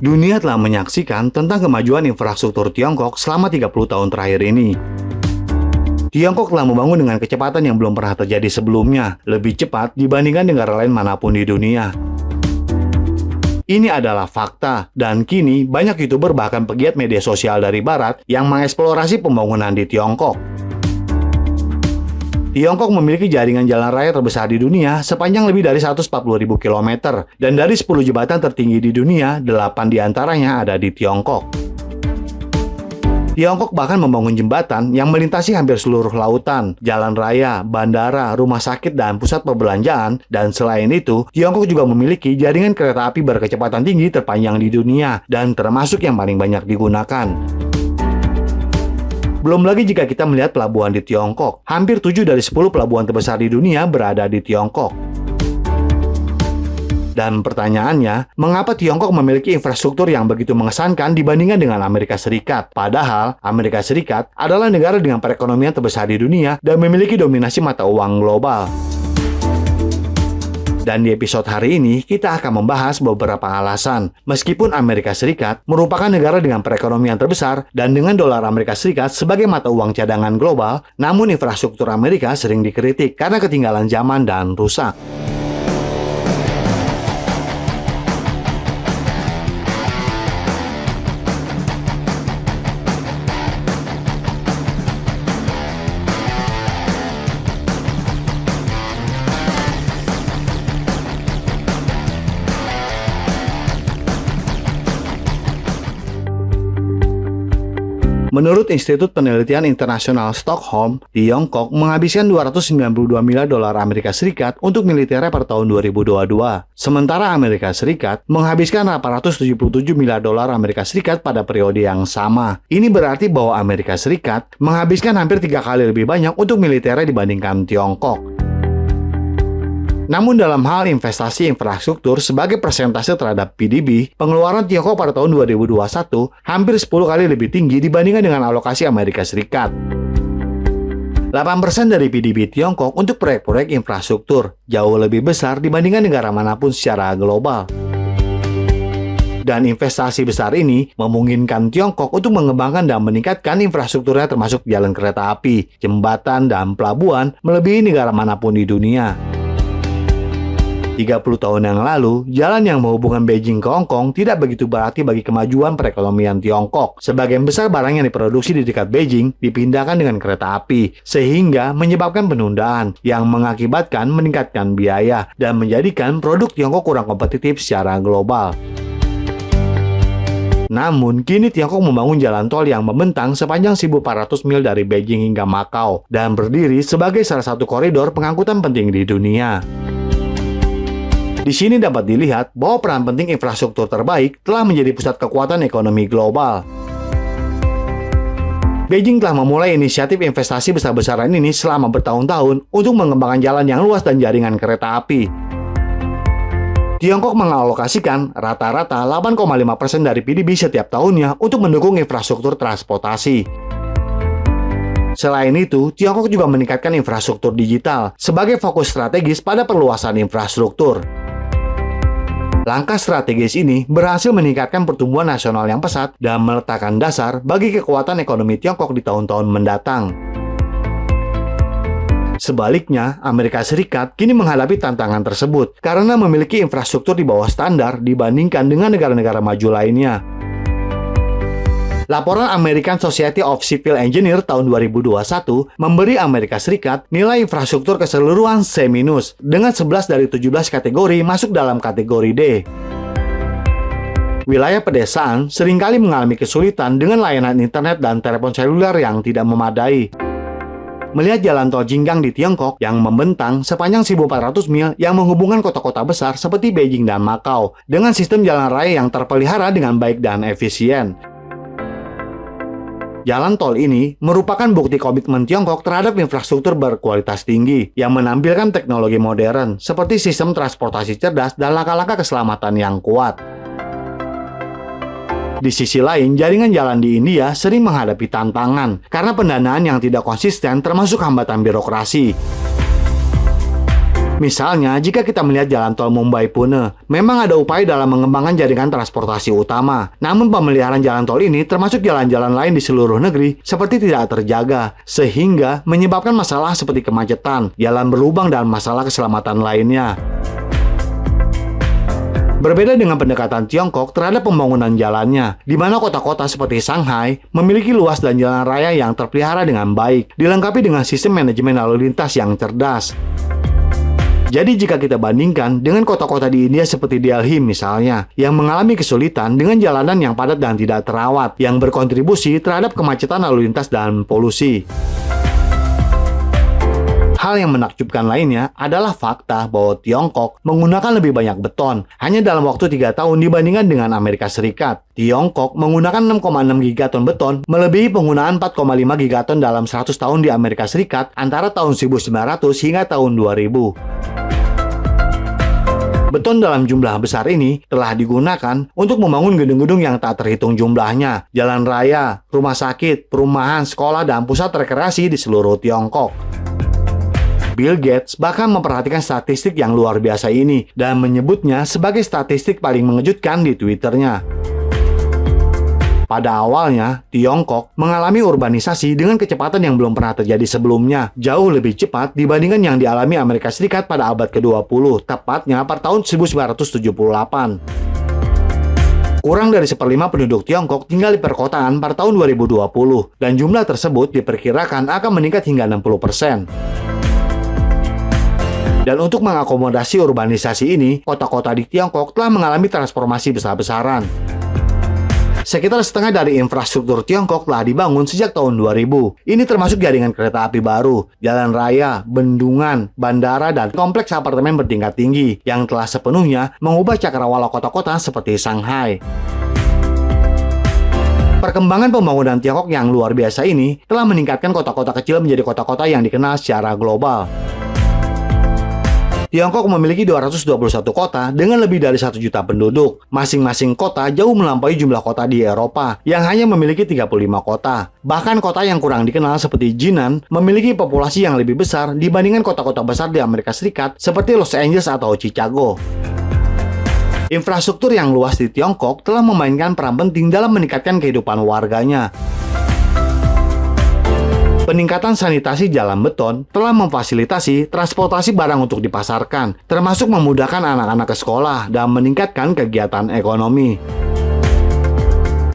Dunia telah menyaksikan tentang kemajuan infrastruktur Tiongkok selama 30 tahun terakhir ini. Tiongkok telah membangun dengan kecepatan yang belum pernah terjadi sebelumnya, lebih cepat dibandingkan negara lain manapun di dunia. Ini adalah fakta, dan kini banyak YouTuber bahkan pegiat media sosial dari Barat yang mengeksplorasi pembangunan di Tiongkok. Tiongkok memiliki jaringan jalan raya terbesar di dunia sepanjang lebih dari 140.000 km, dan dari 10 jembatan tertinggi di dunia, 8 diantaranya ada di Tiongkok. Tiongkok bahkan membangun jembatan yang melintasi hampir seluruh lautan, jalan raya, bandara, rumah sakit, dan pusat perbelanjaan. Dan selain itu, Tiongkok juga memiliki jaringan kereta api berkecepatan tinggi terpanjang di dunia dan termasuk yang paling banyak digunakan. Belum lagi jika kita melihat pelabuhan di Tiongkok, hampir 7 dari 10 pelabuhan terbesar di dunia berada di Tiongkok. Dan pertanyaannya, mengapa Tiongkok memiliki infrastruktur yang begitu mengesankan dibandingkan dengan Amerika Serikat? Padahal, Amerika Serikat adalah negara dengan perekonomian terbesar di dunia dan memiliki dominasi mata uang global. Dan di episode hari ini, kita akan membahas beberapa alasan. Meskipun Amerika Serikat merupakan negara dengan perekonomian terbesar dan dengan dolar Amerika Serikat sebagai mata uang cadangan global, namun infrastruktur Amerika sering dikritik karena ketinggalan zaman dan rusak. Menurut Institut Penelitian Internasional Stockholm, Tiongkok menghabiskan 292 miliar dolar Amerika Serikat untuk militernya pada tahun 2022. Sementara Amerika Serikat menghabiskan 877 miliar dolar Amerika Serikat pada periode yang sama. Ini berarti bahwa Amerika Serikat menghabiskan hampir 3 kali lebih banyak untuk militernya dibandingkan Tiongkok. Namun dalam hal investasi infrastruktur sebagai persentase terhadap PDB, pengeluaran Tiongkok pada tahun 2021 hampir 10 kali lebih tinggi dibandingkan dengan alokasi Amerika Serikat. 8% dari PDB Tiongkok untuk proyek-proyek infrastruktur, jauh lebih besar dibandingkan negara manapun secara global. Dan investasi besar ini memungkinkan Tiongkok untuk mengembangkan dan meningkatkan infrastrukturnya termasuk jalan kereta api, jembatan, dan pelabuhan melebihi negara manapun di dunia. 30 tahun yang lalu, jalan yang menghubungkan Beijing ke Hong Kong tidak begitu berarti bagi kemajuan perekonomian Tiongkok. Sebagian besar barang yang diproduksi di dekat Beijing dipindahkan dengan kereta api, sehingga menyebabkan penundaan yang mengakibatkan meningkatkan biaya dan menjadikan produk Tiongkok kurang kompetitif secara global. Namun, kini Tiongkok membangun jalan tol yang membentang sepanjang 1.400 mil dari Beijing hingga Macau dan berdiri sebagai salah satu koridor pengangkutan penting di dunia. Di sini dapat dilihat bahwa peran penting infrastruktur terbaik telah menjadi pusat kekuatan ekonomi global. Beijing telah memulai inisiatif investasi besar-besaran ini selama bertahun-tahun untuk mengembangkan jalan yang luas dan jaringan kereta api. Tiongkok mengalokasikan rata-rata 8,5% dari PDB setiap tahunnya untuk mendukung infrastruktur transportasi. Selain itu, Tiongkok juga meningkatkan infrastruktur digital sebagai fokus strategis pada perluasan infrastruktur. Langkah strategis ini berhasil meningkatkan pertumbuhan nasional yang pesat dan meletakkan dasar bagi kekuatan ekonomi Tiongkok di tahun-tahun mendatang. Sebaliknya, Amerika Serikat kini menghadapi tantangan tersebut karena memiliki infrastruktur di bawah standar dibandingkan dengan negara-negara maju lainnya. Laporan American Society of Civil Engineers tahun 2021 memberi Amerika Serikat nilai infrastruktur keseluruhan C- dengan 11 dari 17 kategori masuk dalam kategori D. Wilayah pedesaan seringkali mengalami kesulitan dengan layanan internet dan telepon seluler yang tidak memadai. Melihat jalan tol Jinggang di Tiongkok yang membentang sepanjang 1.400 mil yang menghubungkan kota-kota besar seperti Beijing dan Macau dengan sistem jalan raya yang terpelihara dengan baik dan efisien. Jalan tol ini merupakan bukti komitmen Tiongkok terhadap infrastruktur berkualitas tinggi yang menampilkan teknologi modern seperti sistem transportasi cerdas dan langkah-langkah keselamatan yang kuat. Di sisi lain, jaringan jalan di India sering menghadapi tantangan karena pendanaan yang tidak konsisten termasuk hambatan birokrasi. Misalnya, jika kita melihat jalan tol Mumbai-Pune, memang ada upaya dalam mengembangkan jaringan transportasi utama. Namun pemeliharaan jalan tol ini termasuk jalan-jalan lain di seluruh negeri seperti tidak terjaga, sehingga menyebabkan masalah seperti kemacetan, jalan berlubang, dan masalah keselamatan lainnya. Berbeda dengan pendekatan Tiongkok terhadap pembangunan jalannya, di mana kota-kota seperti Shanghai memiliki luas dan jalan raya yang terpelihara dengan baik, dilengkapi dengan sistem manajemen lalu lintas yang cerdas. Jadi jika kita bandingkan dengan kota-kota di India seperti Delhi misalnya, yang mengalami kesulitan dengan jalanan yang padat dan tidak terawat, yang berkontribusi terhadap kemacetan lalu lintas dan polusi. Hal yang menakjubkan lainnya adalah fakta bahwa Tiongkok menggunakan lebih banyak beton hanya dalam waktu 3 tahun dibandingkan dengan Amerika Serikat. Tiongkok menggunakan 6,6 gigaton beton, melebihi penggunaan 4,5 gigaton dalam 100 tahun di Amerika Serikat antara tahun 1900 hingga tahun 2000. Beton dalam jumlah besar ini telah digunakan untuk membangun gedung-gedung yang tak terhitung jumlahnya, jalan raya, rumah sakit, perumahan, sekolah, dan pusat rekreasi di seluruh Tiongkok. Bill Gates bahkan memperhatikan statistik yang luar biasa ini dan menyebutnya sebagai statistik paling mengejutkan di Twitternya. Pada awalnya, Tiongkok mengalami urbanisasi dengan kecepatan yang belum pernah terjadi sebelumnya, jauh lebih cepat dibandingkan yang dialami Amerika Serikat pada abad ke-20, tepatnya pada tahun 1978. Kurang dari 1/5 penduduk Tiongkok tinggal di perkotaan pada tahun 2020, dan jumlah tersebut diperkirakan akan meningkat hingga 60%. Dan untuk mengakomodasi urbanisasi ini, kota-kota di Tiongkok telah mengalami transformasi besar-besaran. Sekitar setengah dari infrastruktur Tiongkok telah dibangun sejak tahun 2000. Ini termasuk jaringan kereta api baru, jalan raya, bendungan, bandara, dan kompleks apartemen bertingkat tinggi yang telah sepenuhnya mengubah cakrawala kota-kota seperti Shanghai. Perkembangan pembangunan Tiongkok yang luar biasa ini telah meningkatkan kota-kota kecil menjadi kota-kota yang dikenal secara global. Tiongkok memiliki 221 kota dengan lebih dari 1 juta penduduk. Masing-masing kota jauh melampaui jumlah kota di Eropa yang hanya memiliki 35 kota. Bahkan kota yang kurang dikenal seperti Jinan memiliki populasi yang lebih besar dibandingkan kota-kota besar di Amerika Serikat seperti Los Angeles atau Chicago. Infrastruktur yang luas di Tiongkok telah memainkan peran penting dalam meningkatkan kehidupan warganya. Peningkatan sanitasi jalan beton telah memfasilitasi transportasi barang untuk dipasarkan, termasuk memudahkan anak-anak ke sekolah dan meningkatkan kegiatan ekonomi.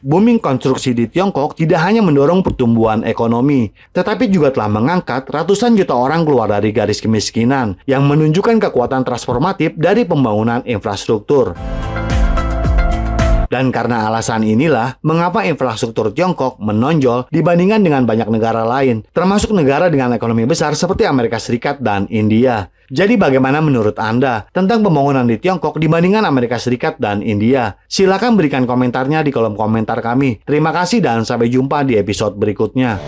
Booming konstruksi di Tiongkok tidak hanya mendorong pertumbuhan ekonomi, tetapi juga telah mengangkat ratusan juta orang keluar dari garis kemiskinan, yang menunjukkan kekuatan transformatif dari pembangunan infrastruktur. Dan karena alasan inilah, mengapa infrastruktur Tiongkok menonjol dibandingkan dengan banyak negara lain, termasuk negara dengan ekonomi besar seperti Amerika Serikat dan India. Jadi bagaimana menurut Anda tentang pembangunan di Tiongkok dibandingkan Amerika Serikat dan India? Silakan berikan komentarnya di kolom komentar kami. Terima kasih dan sampai jumpa di episode berikutnya.